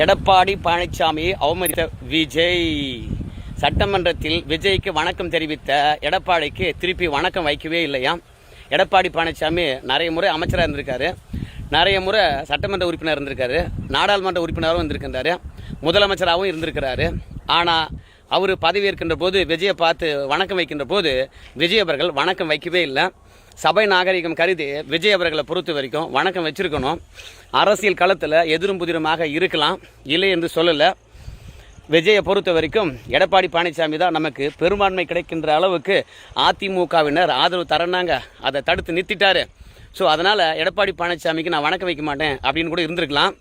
எடப்பாடி பழனிசாமியை அவமதித்த விஜய். சட்டமன்றத்தில் விஜய்க்கு வணக்கம் தெரிவித்த எடப்பாடிக்கு திருப்பி வணக்கம் வைக்கவே இல்லையா. எடப்பாடி பழனிசாமி நிறைய முறை அமைச்சராக இருந்திருக்காரு, நிறைய முறை சட்டமன்ற உறுப்பினர் இருந்திருக்காரு, நாடாளுமன்ற உறுப்பினரும் இருந்திருக்கின்றாரு, முதலமைச்சராகவும் இருந்திருக்கிறாரு. ஆனால் அவர் பதவியேற்கின்ற போது விஜயை பார்த்து வணக்கம் வைக்கின்ற போது விஜய் அவர்கள் வணக்கம் வைக்கவே இல்லை. சபை நாகரிகம் கருதி விஜய் அவர்களை பொறுத்த வரைக்கும் வணக்கம் வச்சிருக்கணும். அரசியல் களத்தில் எதிரும் புதிருமாக இருக்கலாம், இல்லை என்று சொல்லலை. விஜயை பொறுத்த வரைக்கும் எடப்பாடி பழனிசாமி தான் நமக்கு பெரும்பான்மை கிடைக்கின்ற அளவுக்கு அதிமுகவினர் ஆதரவு தரனாங்க, அதை தடுத்து நிறுத்திட்டாரு. ஸோ அதனால் எடப்பாடி பழனிசாமிக்கு நான் வணக்கம் வைக்க மாட்டேன் அப்படின்னு கூட இருந்திருக்கலாம்.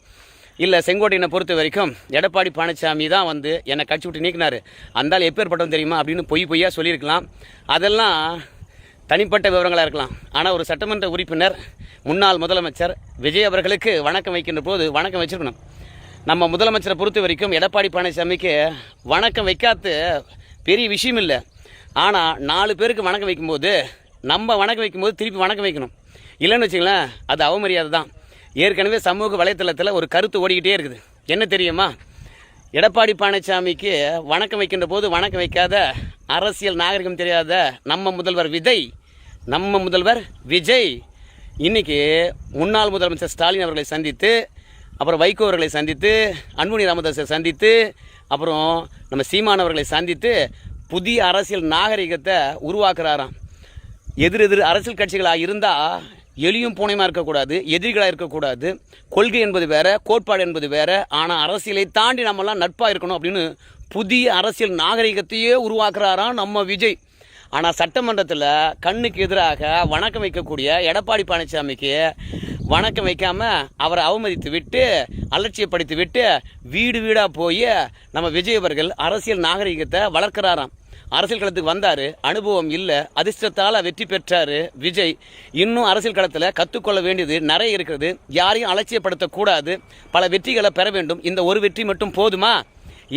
இல்லை, செங்கோட்டையனை பொறுத்த வரைக்கும் எடப்பாடி பழனிசாமி தான் என்னை கட்சி விட்டு நீக்கினார், அந்தால் எப்பேற்பட்டோம் தெரியுமா அப்படின்னு பொய்யா சொல்லியிருக்கலாம். அதெல்லாம் தனிப்பட்ட விவரங்களாக இருக்கலாம். ஆனால் ஒரு சட்டமன்ற உறுப்பினர், முன்னாள் முதலமைச்சர் விஜய் அவர்களுக்கு வணக்கம் வைக்கின்ற போது வணக்கம் வச்சுருக்கணும். நம்ம முதலமைச்சரை பொறுத்த வரைக்கும் எடப்பாடி பழனிசாமிக்கு வணக்கம் வைக்காத பெரிய விஷயம் இல்லை. ஆனால் 4 பேருக்கு வணக்கம் வைக்கும்போது நம்ம வணக்கம் வைக்கும்போது திருப்பி வணக்கம் வைக்கணும். இல்லைன்னு வச்சுங்களேன், அது அவமரியாதை தான். ஏற்கனவே சமூக வலைத்தளத்தில் ஒரு கருத்து ஓடிக்கிட்டே இருக்குது. என்ன தெரியுமா, எடப்பாடி பழனிசாமிக்கு வணக்கம் வைக்கின்ற போது வணக்கம் வைக்காத, அரசியல் நாகரிகம் தெரியாத நம்ம முதல்வர் விஜய் இன்னைக்கு முன்னாள் முதலமைச்சர் ஸ்டாலின் அவர்களை சந்தித்து, அப்புறம் வைகோ அவர்களை சந்தித்து, அன்புமணி ராமதாஸை சந்தித்து, அப்புறம் நம்ம சீமான் அவர்களை சந்தித்து புதிய அரசியல் நாகரிகத்தை உருவாக்குறாராம். எதிர் அரசியல் கட்சிகளாக இருந்தால் எளியும் பூனையுமா இருக்கக்கூடாது, எதிரிகளாக இருக்கக்கூடாது. கொள்கை என்பது வேற, கோட்பாடு என்பது வேற. ஆனால் அரசியலை தாண்டி நம்மெல்லாம் நட்பாக இருக்கணும் அப்படின்னு புதிய அரசியல் நாகரிகத்தையே உருவாக்குறாராம் நம்ம விஜய். ஆனால் சட்டமன்றத்தில் கண்ணுக்கு எதிராக வணக்கம் வைக்கக்கூடிய எடப்பாடி பழனிசாமிக்கு வணக்கம் வைக்காமல் அவரை அவமதித்து விட்டு, அலட்சியப்படுத்தி விட்டு வீடு வீடாக போய் நம்ம விஜய் அவர்கள் அரசியல் நாகரிகத்தை வளர்க்குறாராம். அரசியல் களத்துக்கு வந்தார், அனுபவம் இல்லை, அதிர்ஷ்டத்தால் வெற்றி பெற்றார் விஜய். இன்னும் அரசியல் களத்தில் கற்றுக்கொள்ள வேண்டியது நிறைய இருக்கிறது. யாரையும் அலட்சியப்படுத்தக்கூடாது, பல வெற்றிகளை பெற வேண்டும். இந்த ஒரு வெற்றி மட்டும் போதுமா?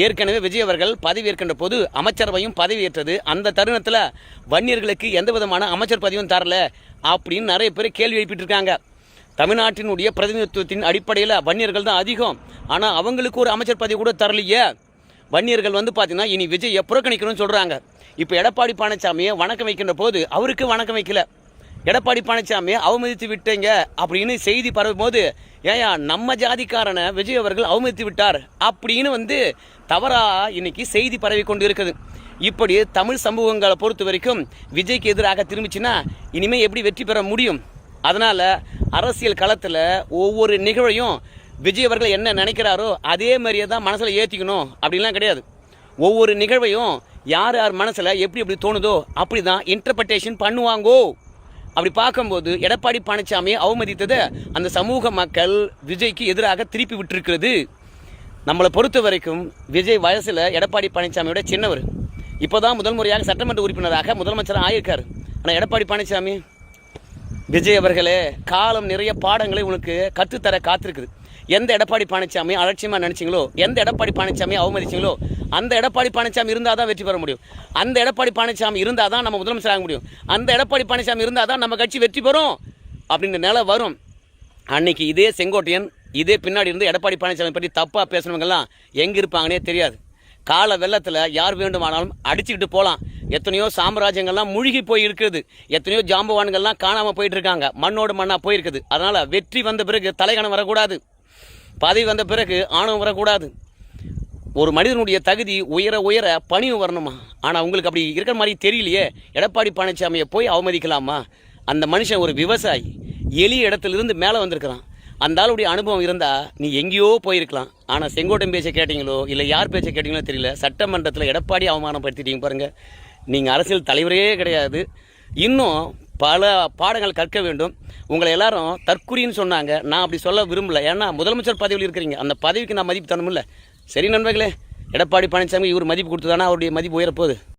ஏற்கனவே விஜய் அவர்கள் பதவியேற்கின்ற போது அமைச்சரவையும் பதவியேற்றது. அந்த தருணத்தில் வன்னியர்களுக்கு எந்த விதமான அமைச்சர் பதவியும் தரல அப்படின்னு நிறைய பேர் கேள்வி எழுப்பிட்டு இருக்காங்க. தமிழ்நாட்டினுடைய பிரதிநிதித்துவத்தின் அடிப்படையில் வன்னியர்கள் தான் அதிகம், ஆனால் அவங்களுக்கு ஒரு அமைச்சர் பதவி கூட தரலையே. வன்னியர்கள் பார்த்தீங்கன்னா இனி விஜய் புறக்கணிக்கணும்னு சொல்கிறாங்க. இப்போ எடப்பாடி பழனிசாமியை வணக்கம் வைக்கின்ற போது அவருக்கு வணக்கம் வைக்கல, எடப்பாடி பழனிசாமியை அவமதித்து விட்டீங்க அப்படின்னு செய்தி பரவும் போது, ஏயா நம்ம ஜாதிக்காரனை விஜய் அவர்கள் அவமதித்து விட்டார் அப்படின்னு தவறாக இன்னைக்கு செய்தி பரவி கொண்டு இருக்குது. இப்படி தமிழ் சமூகங்களை பொறுத்த வரைக்கும் விஜய்க்கு எதிராக திரும்பிச்சுன்னா இனிமேல் எப்படி வெற்றி பெற முடியும்? அதனால் அரசியல் களத்தில் ஒவ்வொரு நிகழ்வையும் விஜய் அவர்கள் என்ன நினைக்கிறாரோ அதே மாதிரியே தான் மனசில் ஏற்றிக்கணும் அப்படின்லாம் கிடையாது. ஒவ்வொரு நிகழ்வையும் யார் மனசில் எப்படி தோணுதோ அப்படி தான் இன்டர்பிரட்டேஷன் பண்ணுவாங்கோ. அப்படி பார்க்கும்போது எடப்பாடி பழனிசாமியை அவமதித்ததை அந்த சமூக மக்கள் விஜய்க்கு எதிராக திருப்பி விட்டுருக்கிறது. நம்மளை பொறுத்த வரைக்கும் விஜய் வயசில் எடப்பாடி பழனிசாமியோட சின்னவர். இப்போ தான் முதல் முறையாக சட்டமன்ற உறுப்பினராக முதலமைச்சராக ஆயிருக்கார். ஆனால் எடப்பாடி பழனிசாமி, விஜய் அவர்களே, காலம் நிறைய பாடங்களை உனக்கு கற்றுத்தர காத்திருக்குது. எந்த எடப்பாடி பழனிசாமி அலட்சியமாக நினச்சிங்களோ, எந்த எடப்பாடி பழனிசாமி அவமதிச்சிங்களோ, அந்த எடப்பாடி பழனிசாமி இருந்தால் தான் வெற்றி பெற முடியும். அந்த எடப்பாடி பழனிசாமி இருந்தால் தான் நம்ம முதலமைச்சர் ஆக முடியும். அந்த எடப்பாடி பழனிசாமி இருந்தால் தான் நம்ம கட்சி வெற்றி பெறும் அப்படின்ற நிலை வரும். அன்னைக்கு இதே செங்கோட்டையன், இதே பின்னாடி இருந்து எடப்பாடி பழனிசாமி பற்றி தப்பாக பேசுனவங்கெல்லாம் எங்கே இருப்பாங்கன்னே தெரியாது. கால வெள்ளத்தில் யார் வேண்டுமானாலும் அடிச்சுக்கிட்டு போகலாம். எத்தனையோ சாம்ராஜ்யங்கள்லாம் மூழ்கி போய் இருக்குது, எத்தனையோ ஜாம்பவான்கள்லாம் காணாமல் போயிட்டு இருக்காங்க, மண்ணோடு மண்ணாக போயிருக்குது. அதனால் வெற்றி வந்த பிறகு தலைகணம் வரக்கூடாது, பதவி வந்த பிறகு ஆணவம் வரக்கூடாது. ஒரு மனிதனுடைய தகுதி உயர பணிவு வரணுமா? ஆனால் உங்களுக்கு அப்படி இருக்கிற மாதிரி தெரியலையே. எடப்பாடி பழனிசாமியை போய் அவமதிக்கலாமா? அந்த மனுஷன் ஒரு விவசாயி, எளிய இடத்துலேருந்து மேலே வந்திருக்கிறான். அந்த ஆளுடைய அனுபவம் இருந்தால் நீ எங்கேயோ போயிருக்கலாம். ஆனால் செங்கோட்டன் பேச்சை கேட்டீங்களோ இல்லை யார் பேச்சை கேட்டீங்களோ தெரியல, சட்டமன்றத்தில் எடப்பாடி அவமானப்படுத்திட்டீங்க பாருங்கள். நீங்கள் அரசியல் தலைவரே கிடையாது. இன்னும் பல பாடங்கள் கற்க வேண்டும். உங்களை எல்லாரும் தற்குறின்னு சொன்னாங்க. நான் அப்படி சொல்ல விரும்பலை. ஏன்னா முதலமைச்சர் பதவியில் இருக்கிறீங்க, அந்த பதவிக்கு நான் மதிப்பு தரணும்ல. சரி நண்பர்களே, எடப்பாடி பழனிசாமி இவர் மதிப்பு கொடுத்து தானே அவருடைய மதிப்பு உயரப்போகுது.